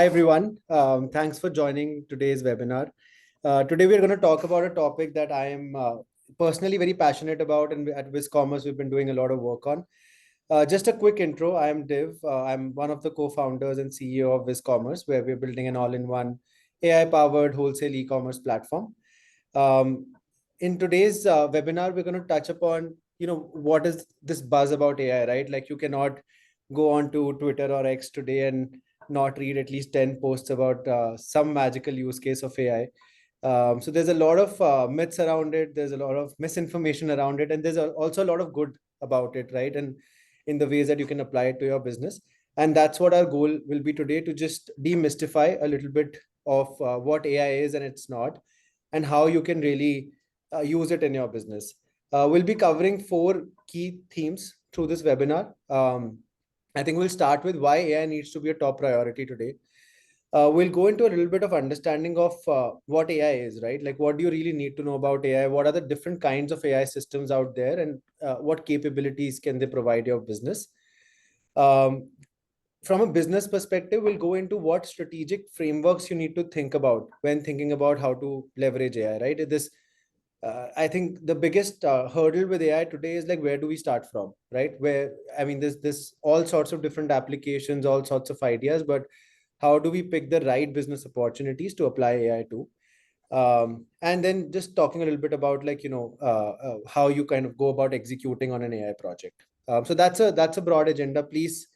Hi everyone. Thanks for joining today's webinar. Today we're going to talk about a topic that I am personally very passionate about, and at WizCommerce we've been doing a lot of work on. Just a quick intro. I am Div. I'm one of the co-founders and CEO of WizCommerce, where we're building an all-in-one AI-powered wholesale e-commerce platform. Um, in today's webinar, we're going to touch upon, what is this buzz about AI, right? Like you cannot go on to Twitter or X today and not read at least 10 posts about some magical use case of AI. So there's a lot of myths around it. There's a lot of misinformation around it. And there's also a lot of good about it, right? And in the ways that you can apply it to your business. And that's what our goal will be today, to just demystify a little bit of what AI is and it's not, and how you can really use it in your business. We'll be covering 4 key themes through this webinar. I think we'll start with why AI needs to be a top priority today. We'll go into a little bit of understanding of what AI is, right? Like, what do you really need to know about AI? What are the different kinds of AI systems out there, and what capabilities can they provide your business? From a business perspective, we'll go into what strategic frameworks you need to think about when thinking about how to leverage AI, right? I think the biggest hurdle with AI today is like, where do we start from, right? There's all sorts of different applications, all sorts of ideas, but how do we pick the right business opportunities to apply AI to? And then just talking a little bit about how you kind of go about executing on an AI project. So that's a broad agenda. Please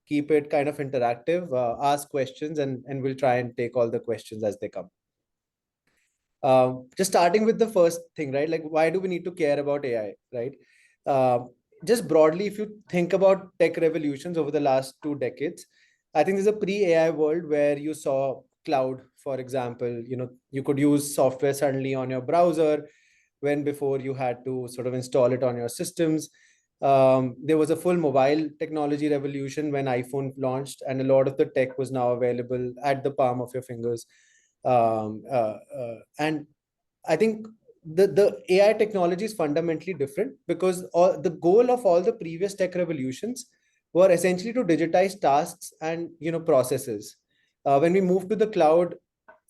keep it kind of interactive, ask questions, and we'll try and take all the questions as they come. Just starting with the first thing, right? Like, why do we need to care about AI, right? Just broadly, if you think about tech revolutions over the last 2 decades, I think there's a pre-AI world where you saw cloud, for example. You could use software suddenly on your browser, when before you had to sort of install it on your systems. There was a full mobile technology revolution when iPhone launched, and a lot of the tech was now available at the palm of your fingers. And I think the AI technology is fundamentally different, because the goal of all the previous tech revolutions were essentially to digitize tasks and processes. When we moved to the cloud,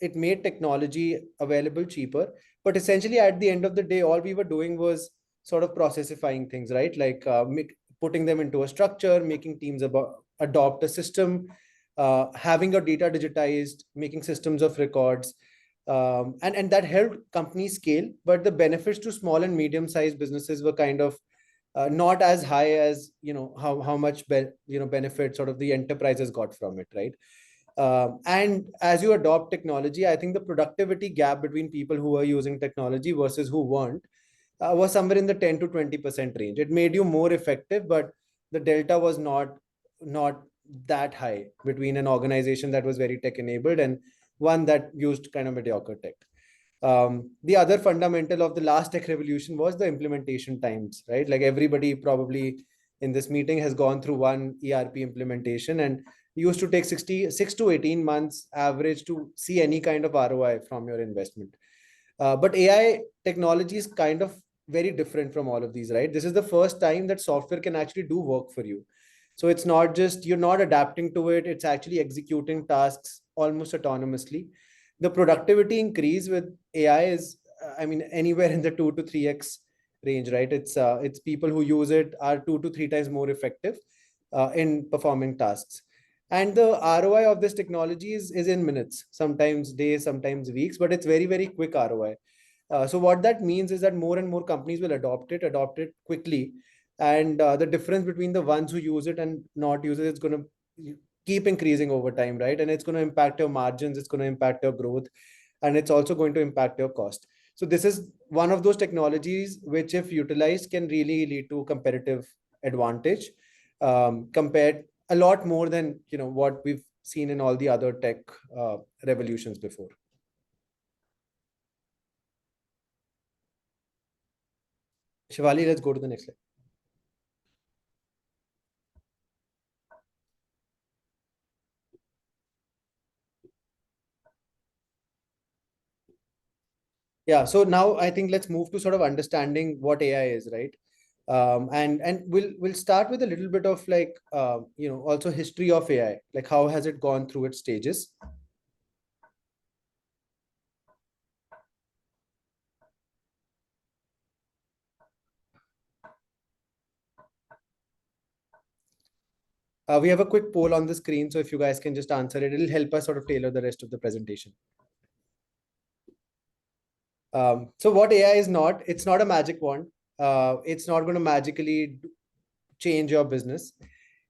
it made technology available cheaper, but essentially at the end of the day, all we were doing was sort of processifying things, right? Like putting them into a structure, making teams adopt a system, having your data digitized, making systems of records, and that helped companies scale. But the benefits to small and medium-sized businesses were kind of not as high as how much benefit sort of the enterprises got from it, right? And as you adopt technology, I think the productivity gap between people who are using technology versus who weren't was somewhere in the 10 to 20% range. It made you more effective, but the delta was not that high between an organization that was very tech enabled and one that used kind of mediocre tech. The other fundamental of the last tech revolution was the implementation times, right? Like, everybody probably in this meeting has gone through one ERP implementation, and it used to take 6 to 18 months average to see any kind of ROI from your investment. But AI technology is kind of very different from all of these, right? This is the first time that software can actually do work for you. So it's not just you're not adapting to it, it's actually executing tasks almost autonomously. The productivity increase with AI is, anywhere in the 2 to 3x range, right? It's people who use it are 2 to 3 times more effective in performing tasks. And the ROI of this technology is in minutes, sometimes days, sometimes weeks, but it's very, very quick ROI. So what that means is that more and more companies will adopt it quickly. And the difference between the ones who use it and not use it is going to keep increasing over time, right? And it's going to impact your margins, it's going to impact your growth, and it's also going to impact your cost. So this is one of those technologies which, if utilized, can really lead to competitive advantage, compared a lot more than what we've seen in all the other tech revolutions before. Shivali, let's go to the next slide. Yeah, so now I think let's move to sort of understanding what AI is, right? And we'll start with a little bit of like also history of AI, like how has it gone through its stages. We have a quick poll on the screen, so if you guys can just answer it, it'll help us sort of tailor the rest of the presentation. So what AI is not, it's not a magic wand. It's not going to magically change your business.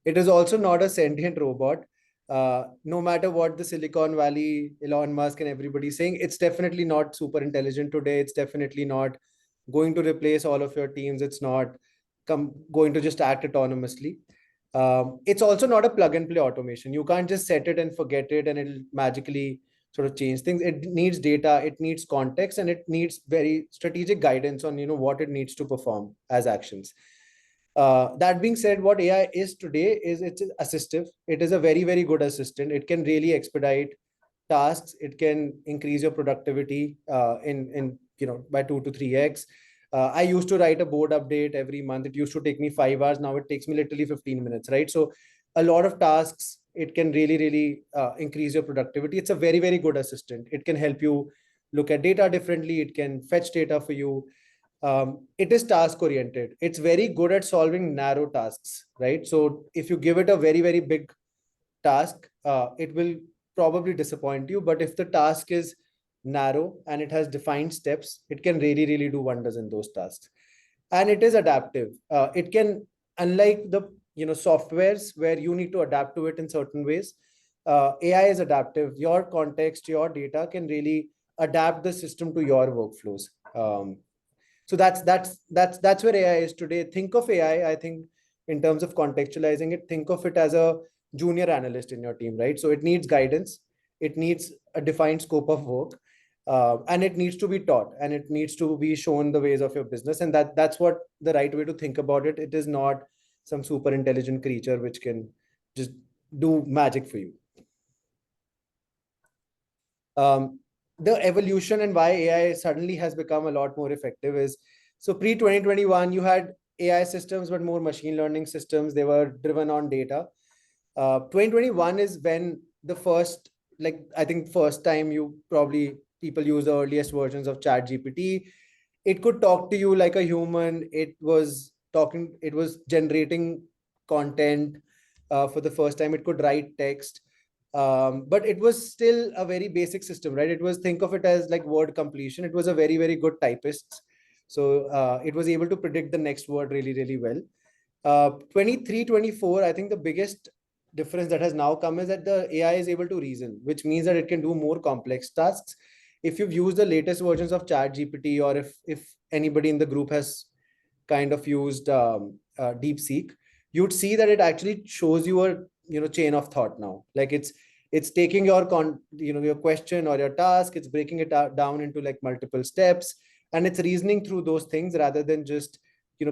It is also not a sentient robot. No matter what the Silicon Valley, Elon Musk and everybody is saying, it's definitely not super intelligent today. It's definitely not going to replace all of your teams. It's not going to just act autonomously. It's also not a plug and play automation. You can't just set it and forget it and it'll magically sort of change things. It needs data, it needs context, and it needs very strategic guidance on what it needs to perform as actions. That being said, what AI is today is it's assistive. It is a very, very good assistant. It can really expedite tasks. It can increase your productivity in by 2 to 3x. I used to write a board update every month. It used to take me 5 hours. Now it takes me literally 15 minutes, right? So a lot of tasks, it can really, really increase your productivity. It's a very, very good assistant. It can help you look at data differently. It can fetch data for you. It is task oriented. It's very good at solving narrow tasks, right? So if you give it a very, very big task, it will probably disappoint you. But if the task is narrow and it has defined steps, it can really, really do wonders in those tasks. And it is adaptive. It can, unlike the softwares where you need to adapt to it in certain ways, AI is adaptive. Your context, your data can really adapt the system to your workflows. So that's where AI is today. Think of AI, I think, in terms of contextualizing it, think of it as a junior analyst in your team, right? So it needs guidance, it needs a defined scope of work, and it needs to be taught, and it needs to be shown the ways of your business. And that's what the right way to think about it. It is not some super intelligent creature which can just do magic for you. The evolution and why AI suddenly has become a lot more effective is, so pre 2021, you had AI systems, but more machine learning systems. They were driven on data. 2021 is when the first, like, I think first time people use the earliest versions of Chat GPT. It could talk to you like a human. It was generating content for the first time. It could write text. But it was still a very basic system, right? Think of it as like word completion. It was a very, very good typist. So it was able to predict the next word really, really well. 23, 24, I think the biggest difference that has now come is that the AI is able to reason, which means that it can do more complex tasks. If you've used the latest versions of Chat GPT, or if anybody in the group has kind of used DeepSeek, you'd see that it actually shows you a chain of thought now. Like it's taking your question or your task, it's breaking it down into like multiple steps, and it's reasoning through those things rather than just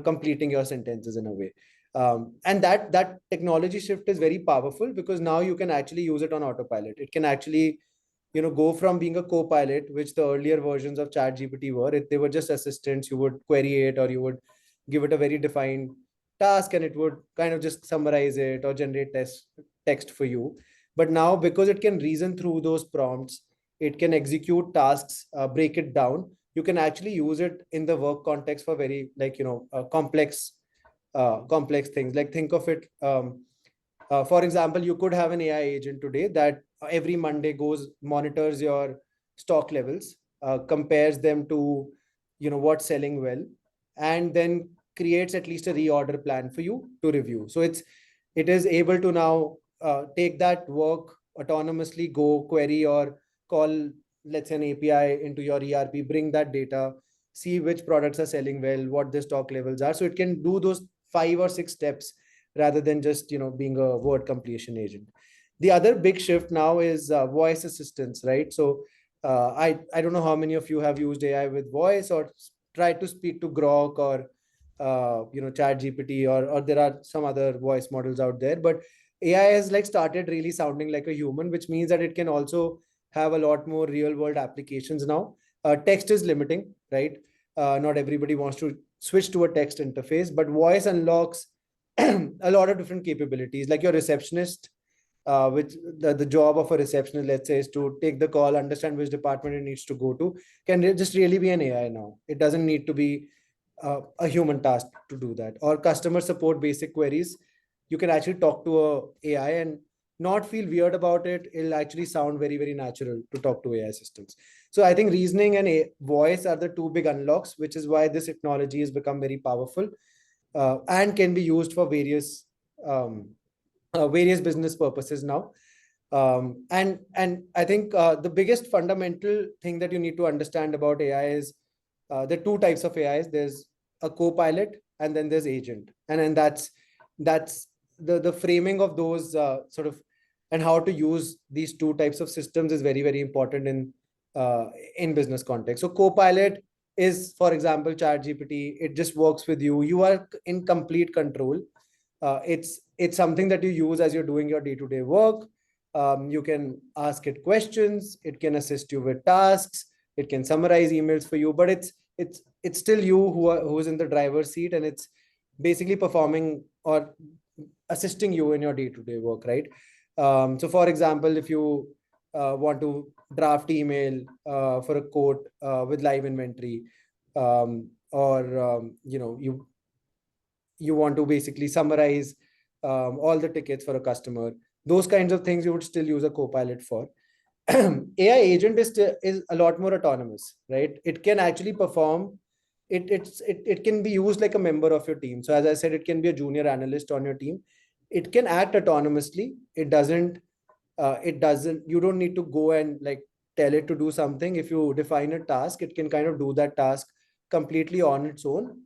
completing your sentences in a way. And that technology shift is very powerful, because now you can actually use it on autopilot. It can actually go from being a co-pilot, which the earlier versions of Chat GPT were. They were just assistants. You would query it, or you would give it a very defined task, and it would kind of just summarize it or generate text for you. But now, because it can reason through those prompts, it can execute tasks, break it down. You can actually use it in the work context for very complex things. Like, think of it. For example, you could have an AI agent today that every Monday monitors your stock levels, compares them to what's selling well, and then creates at least a reorder plan for you to review. So it is able to now take that work autonomously, go query or call, let's say, an API into your ERP, bring that data, see which products are selling well, what the stock levels are. So it can do those 5 or 6 steps rather than just being a word completion agent. The other big shift now is voice assistance, right? So I don't know how many of you have used AI with voice, or tried to speak to Grok, or Chat GPT, or there are some other voice models out there. But AI has like started really sounding like a human, which means that it can also have a lot more real world applications now. Text is limiting, right? Not everybody wants to switch to a text interface, but voice unlocks a lot of different capabilities. Like your receptionist, which the job of a receptionist, let's say, is to take the call, understand which department it needs to go to, can just really be an AI now. It doesn't need to be a human task to do that. Or customer support basic queries, you can actually talk to a AI and not feel weird about it. It'll actually sound very, very natural to talk to AI systems. So I think reasoning and voice are the two big unlocks, which is why this technology has become very powerful, and can be used for um, various business purposes now. And I think the biggest fundamental thing that you need to understand about AI is there are two types of AIs. There's a co-pilot, and then there's agent, and then that's the framing of those sort of, and how to use these two types of systems is very, very important in business context. So co-pilot is, for example, ChatGPT. It just works with you. You are in complete control. It's something that you use as you're doing your day-to-day work. You can ask it questions. It can assist you with tasks. It can summarize emails for you. But it's still you who is in the driver's seat, and it's basically performing or assisting you in your day-to-day work, right? So, for example, if you want to draft email for a quote with live inventory, or you want to basically summarize all the tickets for a customer, those kinds of things you would still use a co-pilot for. AI agent is a lot more autonomous, right? It can actually perform. It can be used like a member of your team. So as I said, it can be a junior analyst on your team. It can act autonomously. It doesn't. You don't need to go and like tell it to do something. If you define a task, it can kind of do that task completely on its own,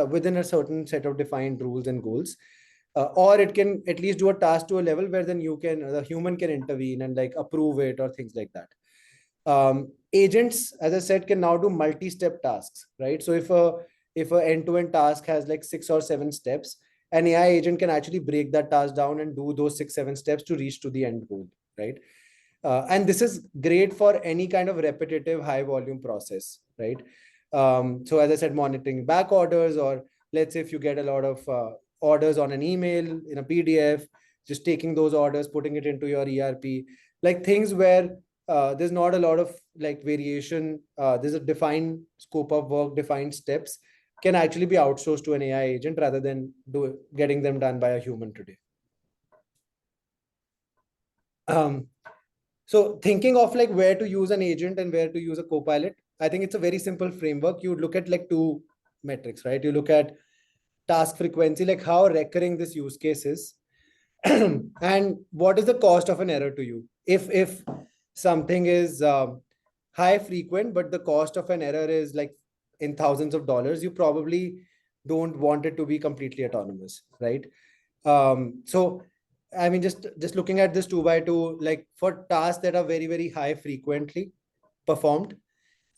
within a certain set of defined rules and goals. Or it can at least do a task to a level where then the human can intervene and like approve it or things like that. Agents, as I said, can now do multi-step tasks, right? So if a end-to-end task has like 6 or 7 steps, an AI agent can actually break that task down and do those 6, 7 steps to reach to the end goal, right? And this is great for any kind of repetitive high volume process, right? So as I said, monitoring back orders, or let's say if you get a lot of orders on an email in a PDF, just taking those orders, putting it into your ERP, like things where there's not a lot of like variation. There's a defined scope of work, defined steps, can actually be outsourced to an AI agent rather than getting them done by a human today. So thinking of like where to use an agent and where to use a co-pilot, I think it's a very simple framework. You look at like two metrics, right? You look at task frequency, like how recurring this use case is, and what is the cost of an error to you. If something is high frequent, but the cost of an error is like in thousands of dollars, you probably don't want it to be completely autonomous, right? So I mean, just looking at this 2x2, like for tasks that are very, very high frequently performed,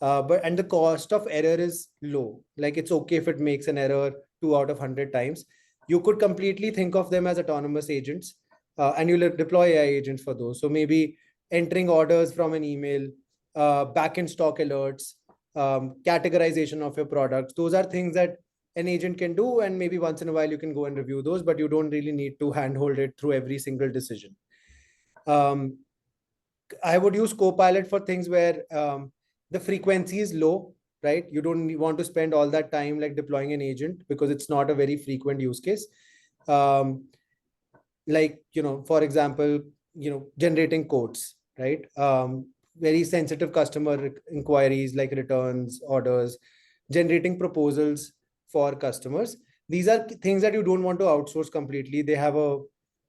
and the cost of error is low. Like it's okay if it makes an error 2 out of 100 times. You could completely think of them as autonomous agents, and you'll deploy AI agents for those. So maybe entering orders from an email, back in stock alerts, categorization of your products. Those are things that an agent can do, and maybe once in a while you can go and review those, but you don't really need to handhold it through every single decision. I would use Copilot for things where the frequency is low, right? You don't want to spend all that time like deploying an agent because it's not a very frequent use case. Like, for example, generating quotes, right? Very sensitive customer inquiries like returns, orders, generating proposals for customers. These are things that you don't want to outsource completely. They have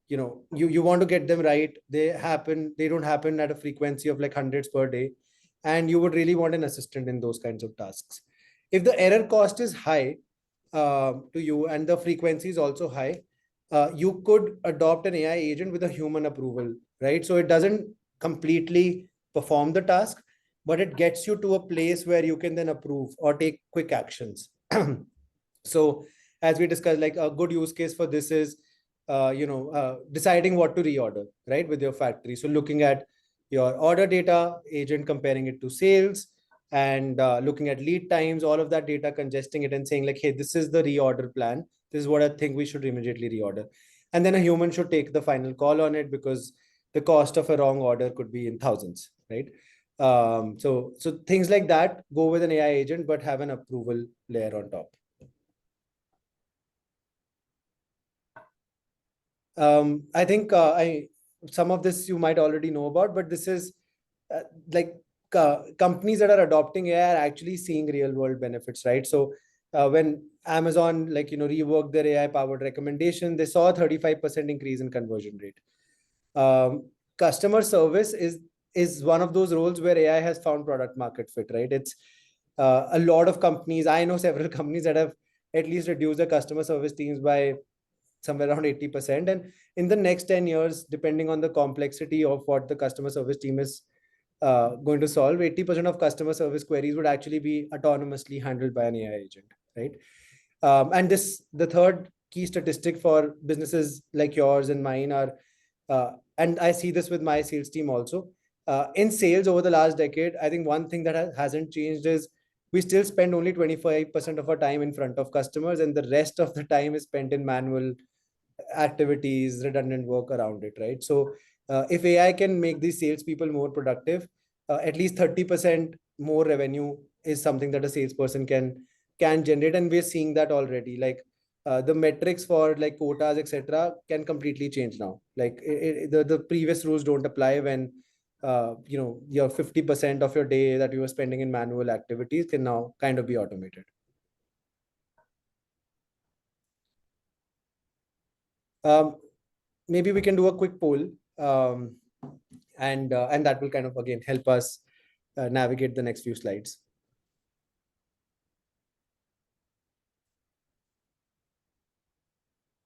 you want to get them right. They don't happen at a frequency of like hundreds per day. And you would really want an assistant in those kinds of tasks. If the error cost is high to you and the frequency is also high, you could adopt an AI agent with a human approval, right? So it doesn't completely perform the task, but it gets you to a place where you can then approve or take quick actions. So as we discussed, like a good use case for this is, deciding what to reorder, right, with your factory. So looking at your order data, agent comparing it to sales, and looking at lead times, all of that data, congesting it and saying like, hey, this is the reorder plan. This is what I think we should immediately reorder. And then a human should take the final call on it, because the cost of a wrong order could be in thousands, right? So things like that go with an AI agent, but have an approval layer on top. I think some of this you might already know about, but this is uh, like companies that are adopting AI are actually seeing real world benefits, right? So when Amazon reworked their AI powered recommendation, they saw a 35% increase in conversion rate. Customer service is one of those roles where AI has found product market fit, right? It's a lot of companies. I know several companies that have at least reduced their customer service teams by somewhere around 80%. And in the next 10 years, depending on the complexity of what the customer service team is going to solve, 80% of customer service queries would actually be autonomously handled by an AI agent, right? And the third key statistic for businesses like yours and mine are, and I see this with my sales team also, in sales over the last decade, I think one thing that hasn't changed is we still spend only 25% of our time in front of customers, and the rest of the time is spent in manual activities, redundant work around it, right? So if AI can make these salespeople more productive, at least 30% more revenue is something that a salesperson can generate, and we're seeing that already. Like the metrics for like quotas, etc., can completely change now. Like the previous rules don't apply when your 50% of your day that you were spending in manual activities can now kind of be automated. Maybe we can do a quick poll, um, and that will kind of again help us navigate the next few slides.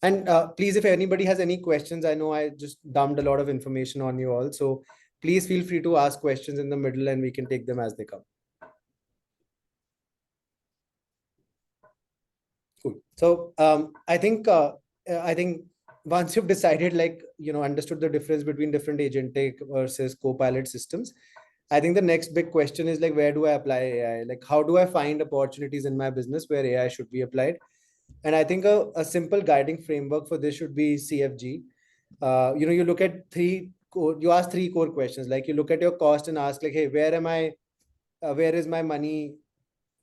And please, if anybody has any questions, I know I just dumped a lot of information on you all, so please feel free to ask questions in the middle, and we can take them as they come. Cool. So I think once you've decided, understood the difference between different agentic versus co-pilot systems, I think the next big question is like, where do I apply AI? Like, how do I find opportunities in my business where AI should be applied? And I think a simple guiding framework for this should be CFG. You look at you ask three core questions. Like you look at your cost and ask like, hey, where is my money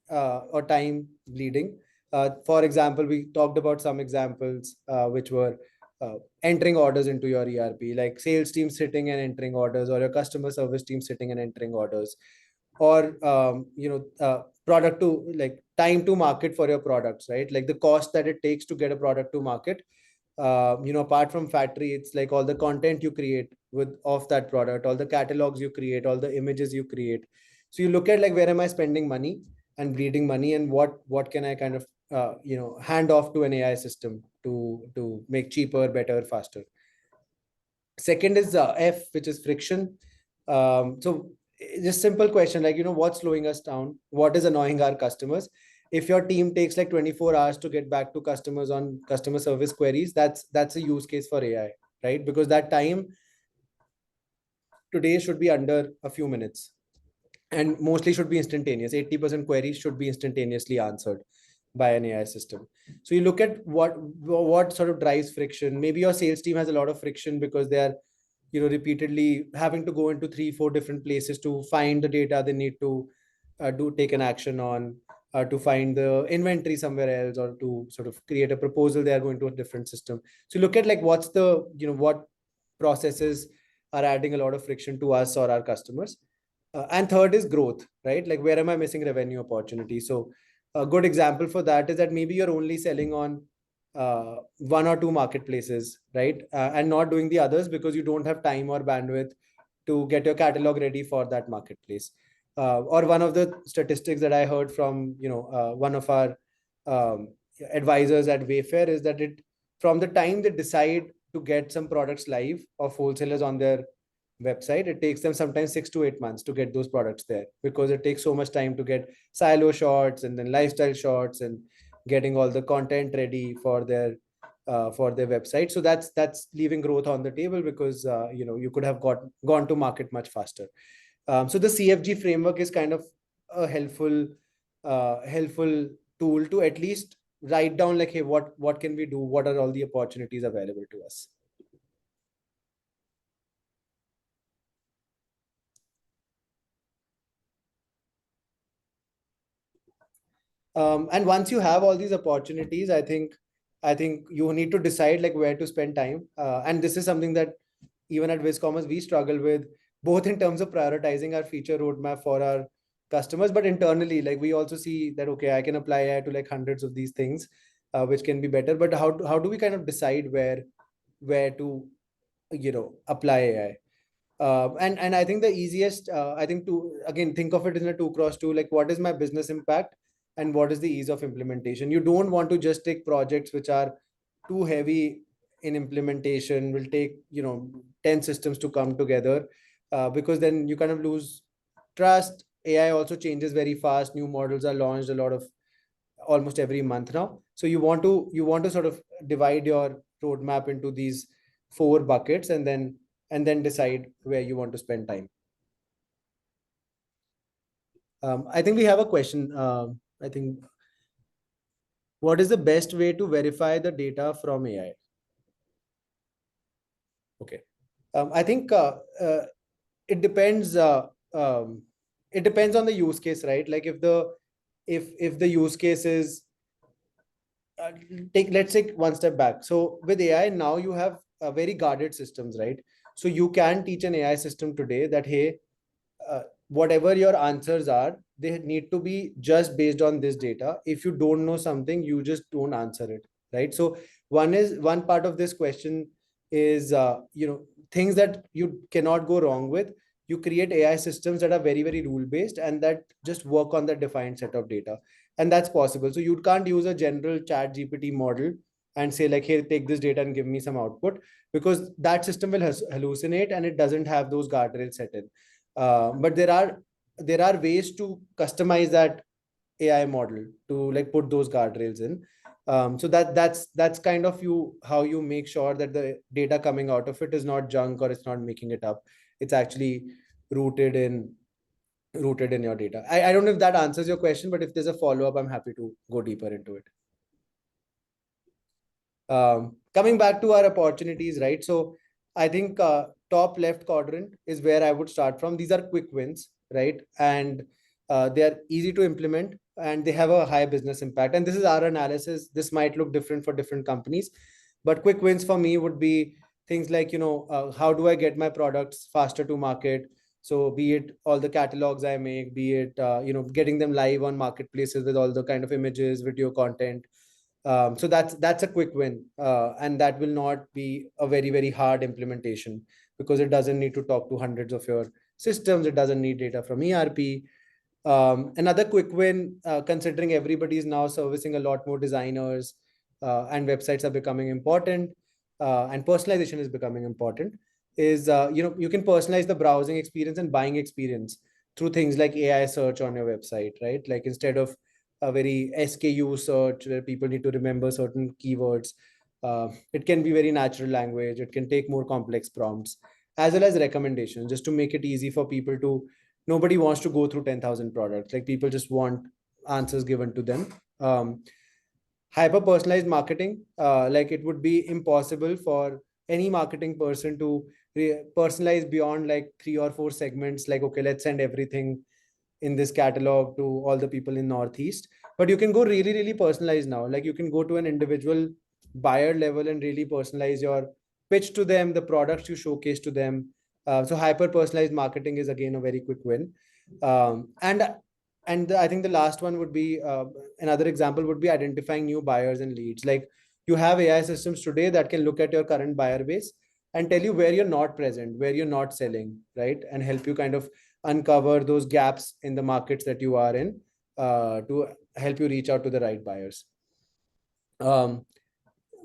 or time bleeding? For example, we talked about some examples which were entering orders into your ERP, like sales team sitting and entering orders, or your customer service team sitting and entering orders, or product to like time to market for your products, right? Like the cost that it takes to get a product to market. Apart from factory, it's like all the content you create with of that product, all the catalogs you create, all the images you create. So you look at like, where am I spending money and bleeding money, and what can I kind of hand off to an AI system to make cheaper, better, faster. Second is F, which is friction. So just simple question, like, what's slowing us down? What is annoying our customers? If your team takes like 24 hours to get back to customers on customer service queries, that's a use case for AI, right? Because that time today should be under a few minutes, and mostly should be instantaneous. 80% queries should be instantaneously answered by an AI system. So you look at what sort of drives friction. Maybe your sales team has a lot of friction because they are repeatedly having to go into 3-4 different places to find the data they need to take an action on, to find the inventory somewhere else, or to sort of create a proposal. They are going to a different system. So look at like, what's the what processes are adding a lot of friction to us or our customers. And third is growth, right? Like, where am I missing revenue opportunity? So a good example for that is that maybe you're only selling on one or two marketplaces, right? And not doing the others because you don't have time or bandwidth to get your catalog ready for that marketplace. Or one of the statistics that I heard from one of our um, advisors at Wayfair is that from the time they decide to get some products live of wholesalers on their website, it takes them sometimes 6 to 8 months to get those products there, because it takes so much time to get silo shots and then lifestyle shots and getting all the content ready for their website. So that's leaving growth on the table, because you could have gone to market much faster. So the CFG framework is kind of a helpful tool to at least write down like, hey, what can we do? What are all the opportunities available to us? And once you have all these opportunities, I think you need to decide like where to spend time. And this is something that even at WizCommerce we struggle with, both in terms of prioritizing our feature roadmap for our customers, but internally, like we also see that okay, I can apply AI to like hundreds of these things, which can be better. But how do we kind of decide where to apply AI? And I think the easiest, I think to again think of it in a 2x2, like what is my business impact and what is the ease of implementation. You don't want to just take projects which are too heavy in implementation, will take 10 systems to come together, because then you kind of lose trust. AI also changes very fast. New models are launched a lot of almost every month now. So you want to sort of divide your roadmap into these four buckets, and then decide where you want to spend time. I think we have a question. I think, what is the best way to verify the data from AI? Okay. I think it depends. It depends on the use case, right? Like if the use case is, let's take one step back. So with AI now you have very guarded systems, right? So you can teach an AI system today that, hey, whatever your answers are, they need to be just based on this data. If you don't know something, you just don't answer it, right? So one part of this question is, things that you cannot go wrong with. You create AI systems that are very, very rule based and that just work on the defined set of data, and that's possible. So you can't use a general chat GPT model and say like, hey, take this data and give me some output, because that system will hallucinate and it doesn't have those guardrails set in. But there are ways to customize that AI model to like put those guardrails in. So that's kind of how you make sure that the data coming out of it is not junk or it's not making it up. It's actually rooted in rooted in your data. I don't know if that answers your question, but if there's a follow-up, I'm happy to go deeper into it. Coming back to our opportunities, right? So I think top left quadrant is where I would start from. These are quick wins, right? And they are easy to implement and they have a high business impact. And this is our analysis. This might look different for different companies, but quick wins for me would be things like, how do I get my products faster to market? So be it all the catalogs I make, be it, getting them live on marketplaces with all the kind of images, video content. So that's a quick win, and that will not be a very, very hard implementation because it doesn't need to talk to hundreds of your systems. It doesn't need data from ERP. Another quick win, considering everybody is now servicing a lot more designers, and websites are becoming important, and personalization is becoming important, is you can personalize the browsing experience and buying experience through things like AI search on your website, right? Like instead of a very SKU search where people need to remember certain keywords, it can be very natural language. It can take more complex prompts as well as recommendations, just to make it easy for people to. Nobody wants to go through 10,000 products. Like people just want answers given to them. Hyper personalized marketing, like it would be impossible for any marketing person to personalize beyond like 3 or 4 segments. Like, okay, let's send everything in this catalog to all the people in Northeast. But you can go really, really personalized now. Like you can go to an individual buyer level and really personalize your pitch to them, the products you showcase to them. So hyper personalized marketing is again a very quick win. And I think the last one would be, another example would be identifying new buyers and leads. Like you have AI systems today that can look at your current buyer base and tell you where you're not present, where you're not selling, right? And help you kind of uncover those gaps in the markets that you are in, to help you reach out to the right buyers.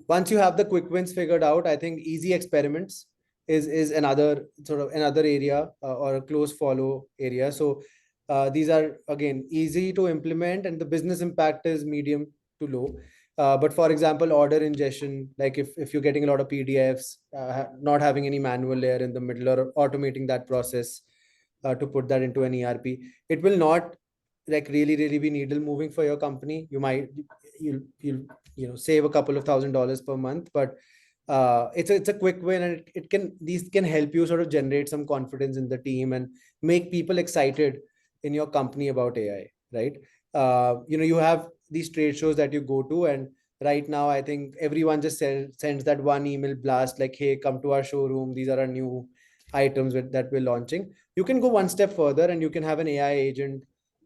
Once you have the quick wins figured out, I think easy experiments is another sort of another area, or a close follow area. So these are again easy to implement and the business impact is medium to low. But for example, order ingestion, like if you're getting a lot of PDFs, not having any manual layer in the middle or automating that process, to put that into an ERP, it will not like really be needle moving for your company. You'll save a couple of $1,000s per month, but it's a quick win, and these can help you sort of generate some confidence in the team and make people excited in your company about AI, right? You have these trade shows that you go to, and right now I think everyone just sends that one email blast like, hey, come to our showroom, these are our new items that we're launching. You can go one step further, and you can have an AI agent,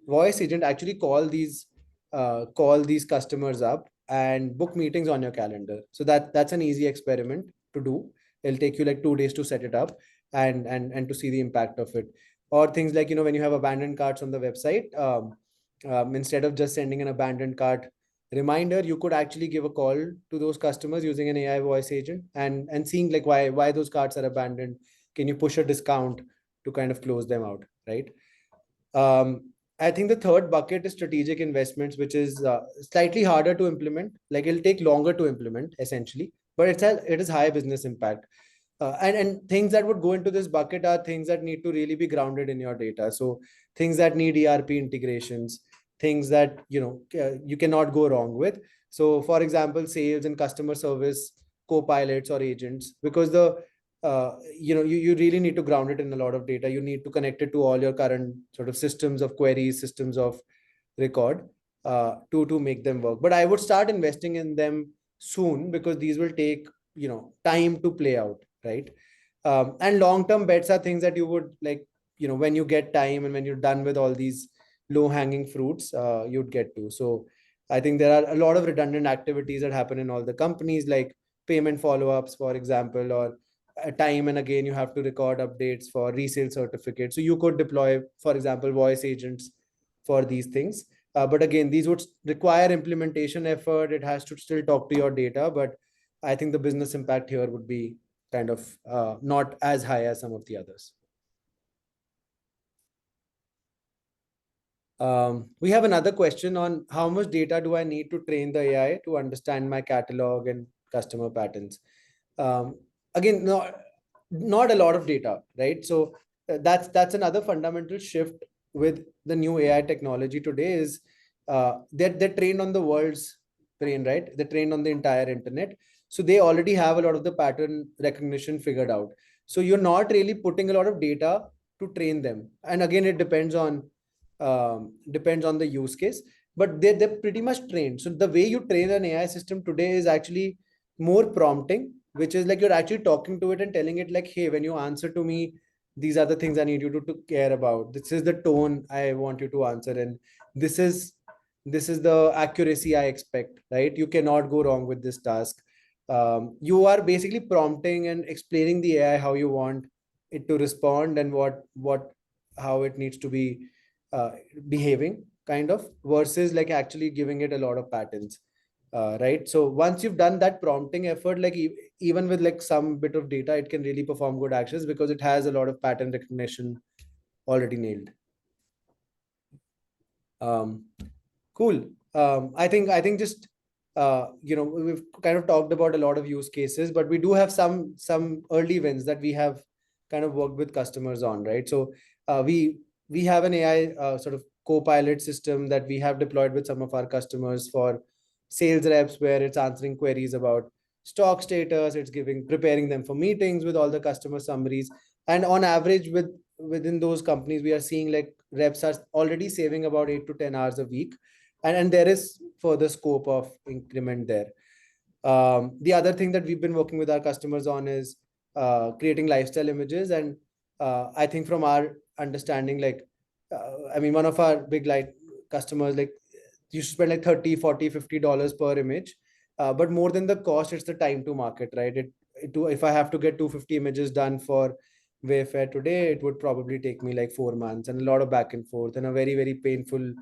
voice agent, actually call these customers up and book meetings on your calendar. So that's an easy experiment to do. It'll take you like 2 days to set it up and to see the impact of it. Or things like, when you have abandoned carts on the website, instead of just sending an abandoned cart reminder, you could actually give a call to those customers using an AI voice agent and seeing like why those carts are abandoned. Can you push a discount to kind of close them out, right? I think the third bucket is strategic investments, which is slightly harder to implement. Like, it'll take longer to implement essentially, but it is high business impact. And things that would go into this bucket are things that need to really be grounded in your data. So things that need ERP integrations, things that you cannot go wrong with. So for example, sales and customer service co-pilots or agents, because you really need to ground it in a lot of data. You need to connect it to all your current sort of systems of queries, systems of record, to make them work. But I would start investing in them soon, because these will take time to play out, right? And long-term bets are things that you would like, when you get time and when you're done with all these low-hanging fruits, you'd get to. So I think there are a lot of redundant activities that happen in all the companies, like payment follow-ups, for example, or time and again you have to record updates for resale certificates. So you could deploy, for example, voice agents for these things. But again, these would require implementation effort. It has to still talk to your data, but I think the business impact here would be kind of not as high as some of the others. We have another question on how much data do I need to train the AI to understand my catalog and customer patterns. Again, not a lot of data, right? So that's another fundamental shift with the new AI technology today is they're trained on the world's brain, right? They're trained on the entire internet. So they already have a lot of the pattern recognition figured out. So you're not really putting a lot of data to train them. And again, it depends on the use case, but they're pretty much trained. So the way you train an AI system today is actually more prompting, which is like you're actually talking to it and telling it like, hey, when you answer to me, these are the things I need you to care about. This is the tone I want you to answer, and this is the accuracy I expect, right? You cannot go wrong with this task. You are basically prompting and explaining the AI how you want it to respond and how it needs to be uh, behaving, kind of, versus like actually giving it a lot of patterns. Right. So once you've done that prompting effort, like even with like some bit of data, it can really perform good actions because it has a lot of pattern recognition already nailed. Um, cool. I think just we've kind of talked about a lot of use cases, but we do have some early wins that we have kind of worked with customers on, right? So we have an AI sort of co-pilot system that we have deployed with some of our customers for sales reps, where it's answering queries about stock status, it's preparing them for meetings with all the customer summaries. And on average, within those companies, we are seeing like reps are already saving about 8 to 10 hours a week, and there is further scope of increment there. The other thing that we've been working with our customers on is creating lifestyle images. And I think from our understanding, like, I mean, one of our big customers, like, you should spend like 30, 40, $50 per image. But more than the cost, it's the time to market, right? If I have to get 250 images done for Wayfair today, it would probably take me like 4 months and a lot of back and forth and a very, very painful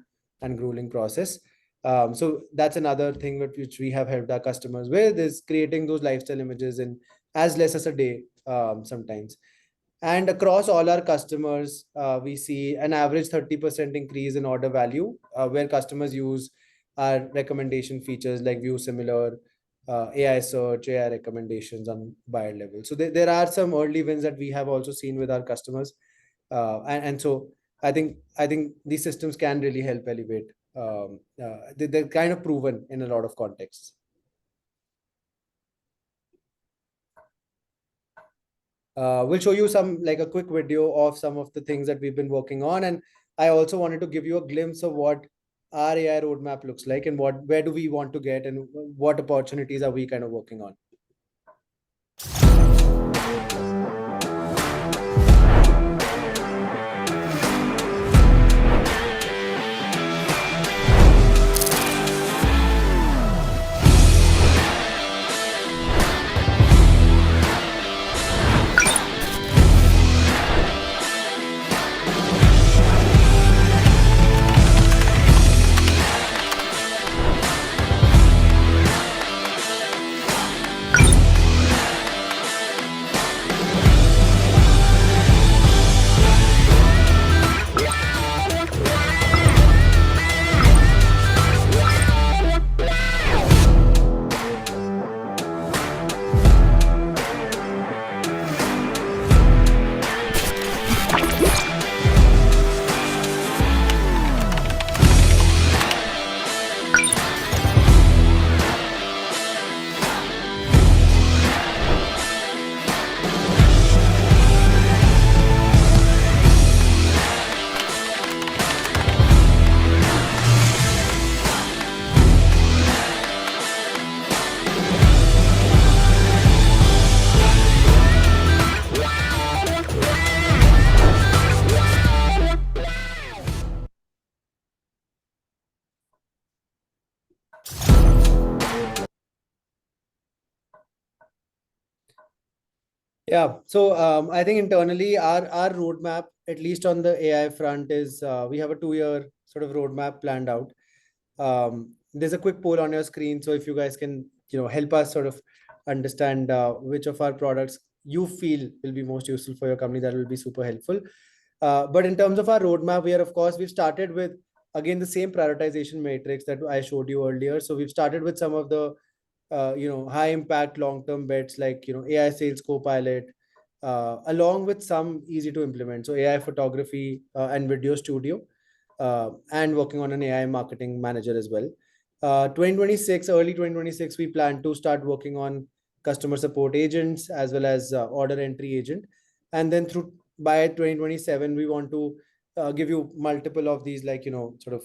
and grueling process. So that's another thing which we have helped our customers with, is creating those lifestyle images in as less as a day, sometimes. And across all our customers, we see an average 30% increase in order value, where customers use our recommendation features like view similar, AI search, AI recommendations on buyer level. So there are some early wins that we have also seen with our customers. And so I think these systems can really help elevate. They're kind of proven in a lot of contexts. We'll show you some, like, a quick video of some of the things that we've been working on, and I also wanted to give you a glimpse of what our AI roadmap looks like, and where do we want to get, and what opportunities are we kind of working on. Yeah. So I think internally our roadmap, at least on the AI front, is we have a 2-year sort of roadmap planned out. There's a quick poll on your screen, so if you guys can, help us sort of understand which of our products you feel will be most useful for your company, that will be super helpful. But in terms of our roadmap, we've started with, again, the same prioritization matrix that I showed you earlier. So we've started with some of the high impact long term bets, like, AI sales copilot, along with some easy to implement, so AI photography and video studio, and working on an AI marketing manager as well. 2026, early 2026, we plan to start working on customer support agents as well as order entry agent, and then through by 2027 we want to give you multiple of these, like, sort of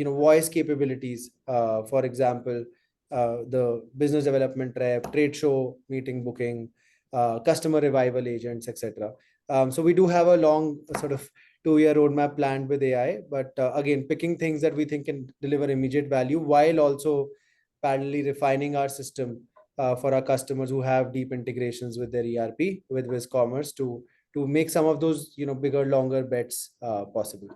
voice capabilities, for example, the business development rep, trade show meeting booking, customer revival agents, etc. So we do have a long sort of 2-year roadmap planned with AI, but again, picking things that we think can deliver immediate value while also parallelly refining our system for our customers who have deep integrations with their ERP, with WizCommerce, to make some of those, bigger, longer bets possible.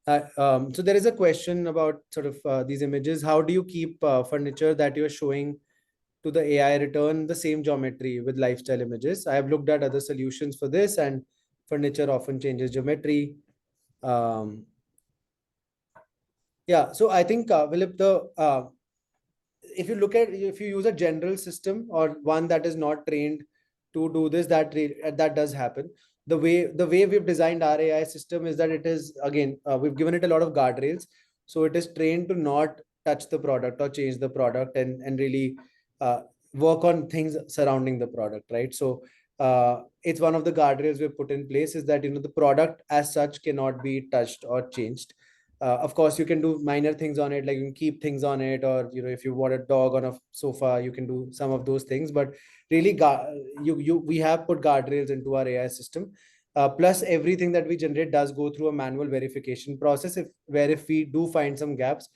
So there is a question about sort of these images. How do you keep furniture that you're showing to the AI return the same geometry with lifestyle images? I have looked at other solutions for this, and furniture often changes geometry. Um, yeah, so I think, Philip, if you use a general system or one that is not trained to do this, that does happen. The way we've designed our AI system is that it is, again, we've given it a lot of guardrails, so it is trained to not touch the product or change the product, and really uh, work on things surrounding the product, right? So it's one of the guardrails we've put in place, is that, the product as such cannot be touched or changed. Of course, you can do minor things on it, like you can keep things on it, or, if you want a dog on a sofa, you can do some of those things. But really, we have put guardrails into our AI system. Plus, everything that we generate does go through a manual verification process. If we do find some gaps,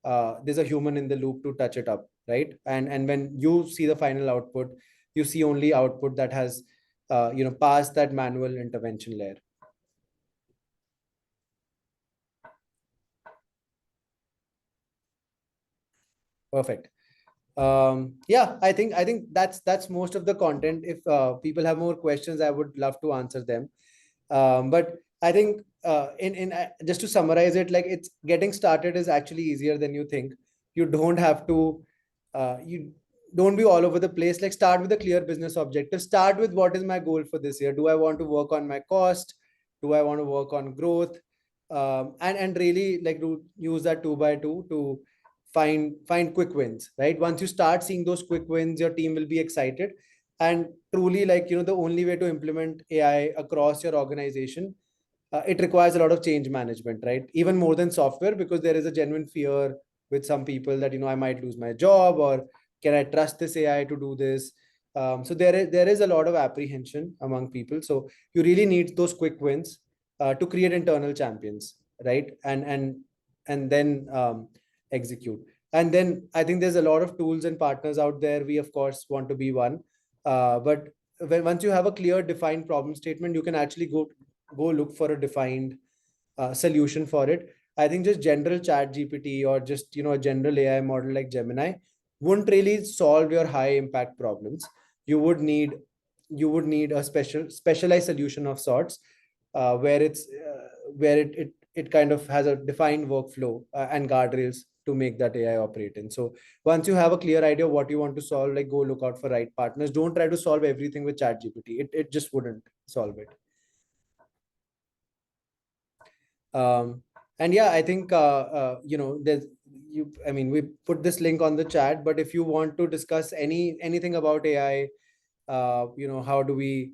there's a human in the loop to touch it up, right? And when you see the final output, you see only output that has passed that manual intervention layer. Perfect. Yeah, I think that's most of the content. If people have more questions, I would love to answer them. But I think, in just to summarize it, like, it's getting started is actually easier than you think. You don't have to, you don't be all over the place. Like, start with a clear business objective. Start with, what is my goal for this year? Do I want to work on my cost? Do I want to work on growth? And really, like, use that 2 by 2 to find quick wins, right? Once you start seeing those quick wins, your team will be excited. And truly, like, the only way to implement AI across your organization, it requires a lot of change management, right? Even more than software, because there is a genuine fear with some people that, I might lose my job, or can I trust this AI to do this? So there is a lot of apprehension among people. So you really need those quick wins to create internal champions, right? And then execute. And then I think there's a lot of tools and partners out there. We of course want to be one, but once you have a clear, defined problem statement, you can actually go look for a defined solution for it. I think just general chat GPT, or just, a general AI model like Gemini, wouldn't really solve your high impact problems. You would need a specialized solution of sorts, where it kind of has a defined workflow and guardrails to make that AI operate in. So once you have a clear idea of what you want to solve, like, go look out for right partners. Don't try to solve everything with chat GPT. It just wouldn't solve it. And yeah, I think there's I mean, we put this link on the chat, but if you want to discuss anything about AI, how do we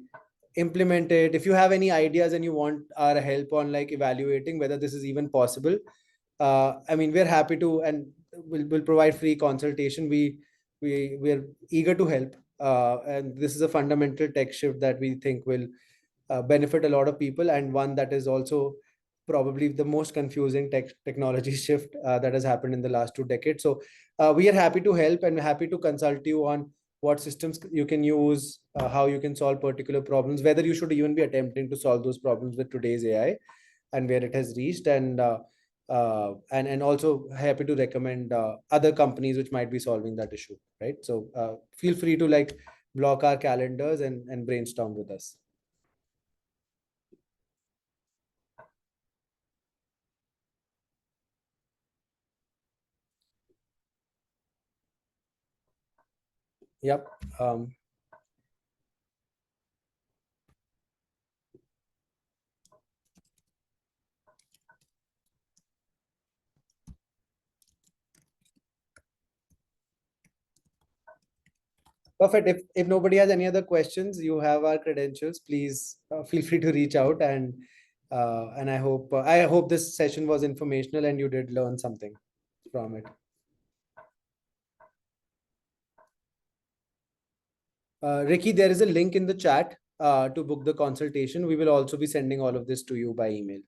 implement it? If you have any ideas and you want our help on, like, evaluating whether this is even possible, I mean, we're happy to, and we'll provide free consultation. We're eager to help, and this is a fundamental tech shift that we think will benefit a lot of people, and one that is also probably the most confusing technology shift that has happened in the last 2 decades. So we are happy to help, and happy to consult you on what systems you can use, how you can solve particular problems, whether you should even be attempting to solve those problems with today's AI, and where it has reached. And also happy to recommend other companies which might be solving that issue, right? So feel free to, like, block our calendars and brainstorm with us. Yep. Perfect. If nobody has any other questions, you have our credentials. Please feel free to reach out, and I hope this session was informational and you did learn something from it. Ricky, there is a link in the chat to book the consultation. We will also be sending all of this to you by email.